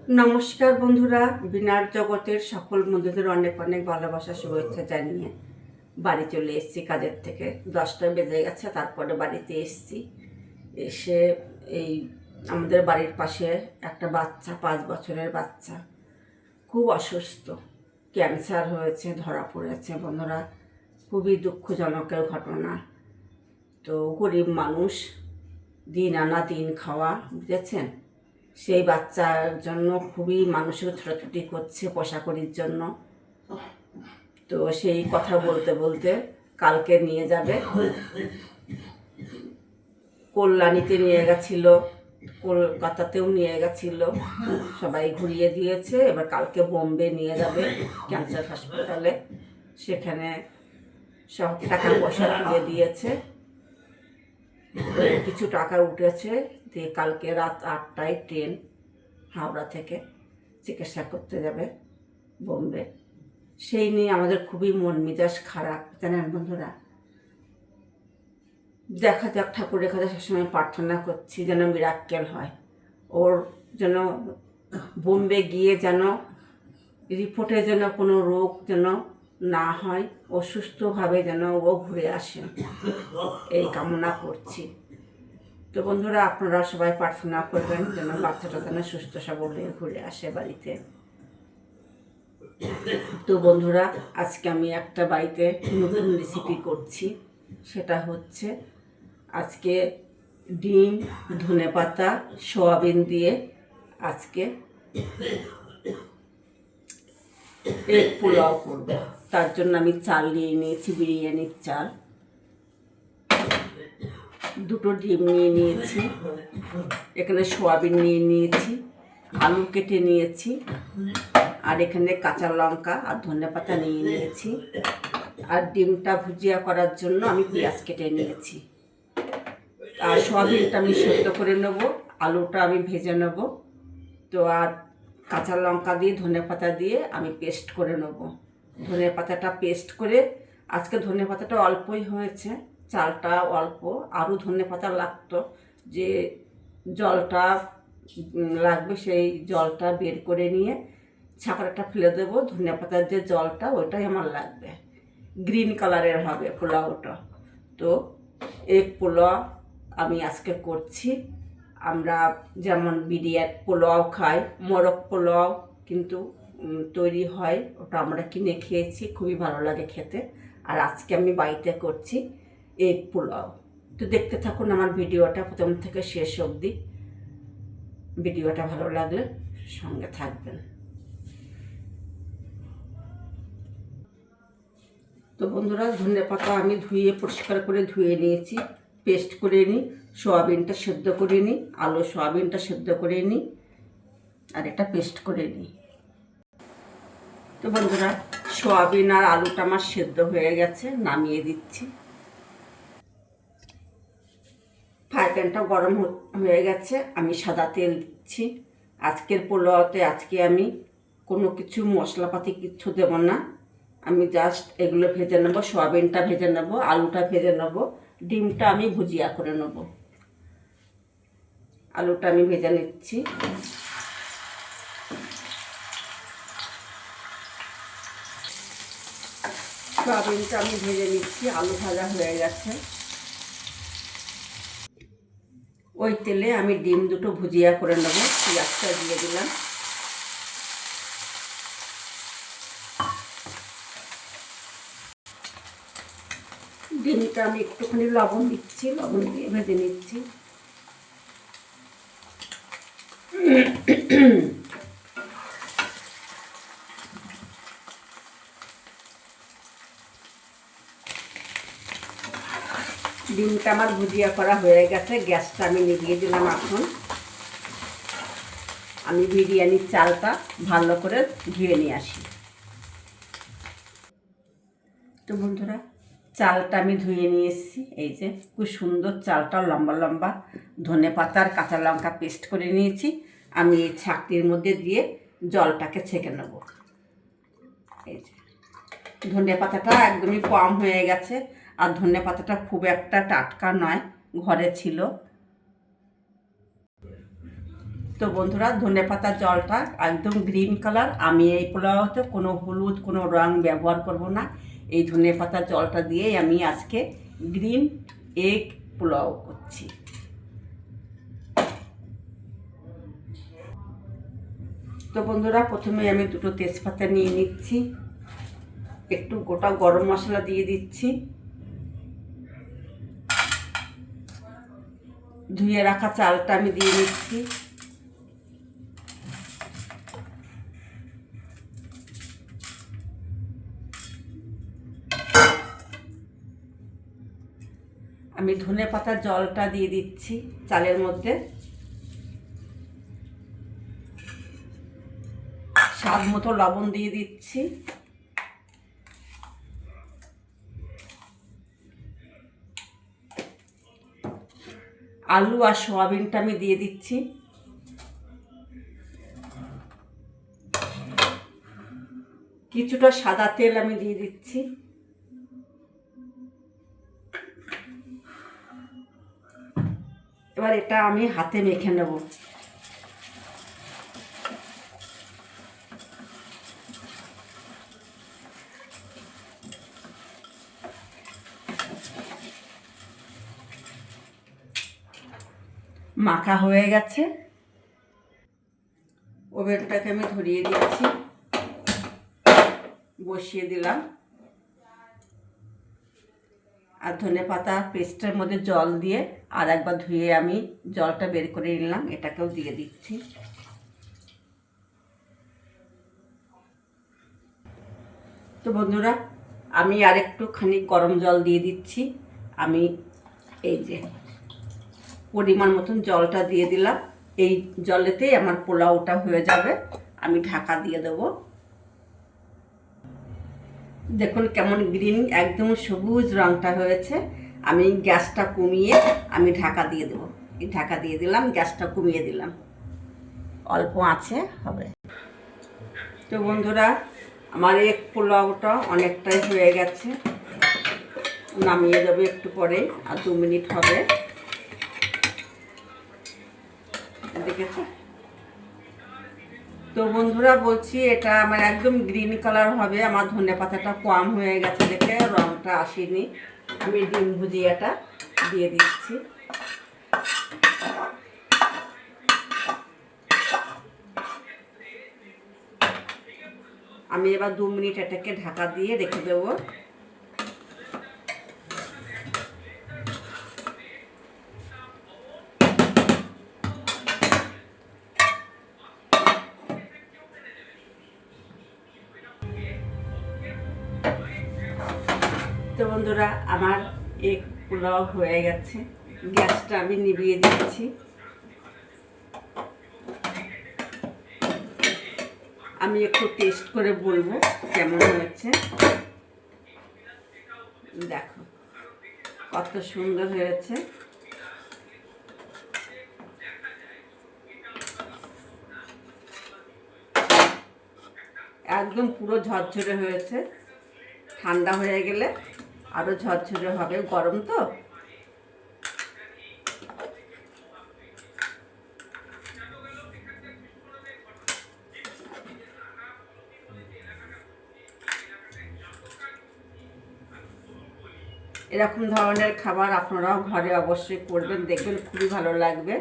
নমস্কার বন্ধুরা, বিনার জগতের সকল বন্ধুদের অনেক অনেক ভালোবাসা শুভেচ্ছা জানিয়ে বাড়ি চলে এসেছি কাজের থেকে। 10টা বেজে গেছে, তারপরে বাড়িতে এসেছি। এসে এই আমাদের বাড়ির পাশে একটা বাচ্চা, 5 বছরের বাচ্চা, খুব অসুস্থ, ক্যান্সার হয়েছে, ধরা পড়েছে। বন্ধুরা, খুবই দুঃখজনকের ঘটনা। তো গরিব মানুষ, দিন আনা দিন খাওয়া, বুঝেছেন। সেই বাচ্চার জন্য খুবই মানুষের ছোটাছুটি করছে পয়সা কড়ির জন্য। তো সেই কথা বলতে বলতে কালকে নিয়ে যাবে, কল্যাণীতে নিয়ে গেছিল, কলকাতাতেও নিয়ে গেছিল, সবাই ঘুরিয়ে দিয়েছে। এবার কালকে বোম্বে নিয়ে যাবে ক্যান্সার হাসপাতালে। সেখানে সব টাকা পয়সা তুলে দিয়েছে, কিছু টাকা উঠেছে। দিয়ে কালকে রাত 8টায় ট্রেন হাওড়া থেকে চিকিৎসা করতে যাবে বোম্বে। সেই নিয়ে আমাদের খুবই মন মেজাজ খারাপ, জানেন বন্ধুরা। দেখা যাক, ঠাকুরের কাছে সবসময় প্রার্থনা করছি যেন মিরাক্কেল হয়। ওর যেন বোম্বে গিয়ে যেন রিপোর্টে যেন কোনো রোগ যেন না হয়, অসুস্থভাবে যেন ও ঘুরে আসে, এই কামনা করছি। তো বন্ধুরা, আপনারা সবাই প্রার্থনা করবেন যেন বাচ্চাটা যেন সুস্থ সবল হয়ে ঘুরে আসে বাড়িতে। তো বন্ধুরা, আজকে আমি একটা বাড়িতে নতুন রেসিপি করছি। সেটা হচ্ছে আজকে ডিম, ধনেপাতা, সয়াবিন দিয়ে আজকে এগ পোলাও করব। তার জন্য আমি চাল নিয়ে নিয়েছি, বিরিয়ানির চাল। 2টো ডিম নিয়ে নিয়েছি, এখানে সয়াবিন নিয়ে নিয়েছি, আলু কেটে নিয়েছি, আর এখানে কাঁচা লঙ্কা আর ধনেপাতা নিয়ে নিয়েছি। আর ডিমটা ভুজিয়া করার জন্য আমি পেঁয়াজ কেটে নিয়েছি। আর সয়াবিনটা আমি সেদ্ধ করে নেব, আলুটা আমি ভেজে নেব। তো আর কাঁচা লঙ্কা দিয়ে ধনেপাতা দিয়ে আমি পেস্ট করে নেব। ধনেপাতাটা পেস্ট করে, আজকে ধনেপাতাটা অল্পই হয়েছে, চালটা অল্প, আরও ধনেপাতা লাগতো। যে জলটা লাগবে সেই জলটা বের করে নিয়ে ছাঁকড়াটা ফেলে দেবো। ধনেপাতার যে জলটা, ওইটাই আমার লাগবে। গ্রিন কালারের হবে পোলাওটা। তো এগ পোলাও আমি আজকে করছি। আমরা যেমন বিরিয়ানি পোলাও খাই, মোরগ পোলাও কিন্তু তৈরি হয়, ওটা আমরা কিনে খেয়েছি, খুবই ভালো লাগে খেতে। আর আজকে আমি বাড়িতে করছি এগ পোলাও। তো দেখতে থাকুন আমার ভিডিওটা প্রথম থেকে শেষ অবধি। ভিডিওটা ভালো লাগলে সঙ্গে থাকবেন। তো বন্ধুরা, ধনেপাতা আমি ধুয়ে পরিষ্কার করে ধুয়ে নিয়েছি, পেস্ট করে নিই। সয়াবিনটা সেদ্ধ করে নিই, আলু সয়াবিনটা সেদ্ধ করে নিই, আর এটা পেস্ট করে নিই। তো বন্ধুরা, সয়াবিন আর আলুটা আমার সেদ্ধ হয়ে গেছে, নামিয়ে দিচ্ছি। ফ্রাই প্যানটা গরম হয়ে গেছে, আমি সাদা তেল দিচ্ছি। আজকের পোলাওতে আজকে আমি কোনো কিছু মশলাপাতি কিচ্ছু দেব না। আমি জাস্ট এগুলো ভেজে নেবো, সয়াবিনটা ভেজে নেবো, আলুটা ভেজে নেবো, ডিমটা আমি ভুজিয়া করে নেব। আলুটা আমি ভেজে নিচ্ছি। সয়াবিনটা আমি ভেজে নিচ্ছি, আলু ভাজা হয়ে গেছে। ওই তেলে আমি ডিম 2টো ভুজিয়া করে নেব। পেঁয়াজটা দিয়ে দিলাম। ডিমটা আমি একটুখানি লবণ দিচ্ছি, লবণ দিয়ে ভেজে নিচ্ছি। ডিমটা আমার ভুজিয়া করা হয়ে গেছে, গ্যাসটা আমি নিভিয়ে দিলাম। এখন আমি বিরিয়ানির চালটা ভালো করে ধুয়ে নিয়ে আসি। তো বন্ধুরা, চালটা আমি ধুয়ে নিয়ে এসেছি। এই যে খুব সুন্দর চালটা, লম্বা লম্বা, ধনেপাতা আর কাঁচা লঙ্কা পেস্ট করে নিয়েছি। আমি এই ছাঁকটির মধ্যে দিয়ে জলটাকে ছেঁকে নেব। এই যে ধনেপাতাটা একদমই কম হয়ে গেছে, আর ধনেপাতাটা খুব একটা টাটকা নয়, ঘরে ছিল। তো বন্ধুরা, ধনেপাতার জলটা একদম গ্রিন কালার। আমি এই পোলাওতে কোনো হলুদ, কোনো রং ব্যবহার করব না। এই ধনেপাতার জলটা দিয়েই আমি আজকে গ্রিন এগ পোলাও করছি। তো বন্ধুরা, প্রথমে আমি দুটো তেজপাতা নিয়ে নিচ্ছি, একটু গোটা গরম মশলা দিয়ে দিচ্ছি, ধুয়ে রাখা চালটা আমি দিয়ে নিচ্ছি, আমি ধনেপাতার জলটা দিয়ে দিচ্ছি চালের মধ্যে, স্বাদ মতো লবণ দিয়ে দিচ্ছি, আলু আর সয়াবিনটা আমি দিয়ে দিচ্ছি, কিছুটা সাদা তেল আমি দিয়ে দিচ্ছি, এবার এটা আমি হাতে মেখে নেব। মাখা হয়ে গেছে, ওভেনটাকে আমি ধরিয়ে দিচ্ছি, বসিয়ে দিলাম, আর ধনেপাতা পেস্টের মধ্যে জল দিয়ে আর একবার ধুয়ে আমি জলটা বের করে নিলাম, এটাকেও দিয়ে দিচ্ছি। তো বন্ধুরা, আমি আর একটুখানি গরম জল দিয়ে দিচ্ছি। আমি এই যে পরিমাণ মতন জলটা দিয়ে দিলাম, এই জলেতেই আমার পোলাওটা হয়ে যাবে। আমি ঢাকা দিয়ে দেবো। দেখুন কেমন গ্রিন, একদম সবুজ রঙটা হয়েছে। আমি গ্যাসটা কমিয়ে আমি ঢাকা দিয়ে দেবো। এই ঢাকা দিয়ে দিলাম, গ্যাসটা কমিয়ে দিলাম, অল্প আছে হবে। তো বন্ধুরা, আমার এক পোলাওটা অনেকটাই হয়ে গেছে, নামিয়ে দেবো একটু পরে, আর 2 মিনিট হবে। দেখেছো তো বন্ধুরা, বলছি এটা আমার একদম গ্রিন কালার হবে। আমার ধনেপাতাটা কম হয়ে গেছে দেখে রঙটা আসেনি। আমি ডিম ভুজিয়াটা দিয়ে দিচ্ছি, আমি এবার 2 মিনিট এটাকে ঢাকা দিয়ে রেখে দেবো। তো বন্ধুরা, আমার এগ পোলাও হয়ে গেছে, গ্যাসটা আমি নিভিয়ে দিচ্ছি। আমি একটু টেস্ট করে বলবো কেমন হয়েছে। দেখো কত সুন্দর হয়েছে, একদম পুরো ঝরঝরে হয়েছে। ঠান্ডা হয়ে গেলে আরো ঝরঝরে হবে, গরম তো। এরকম ধরনের খাবার আপনারাও ঘরে অবশ্যই করবেন, দেখবেন খুবই ভালো লাগবে।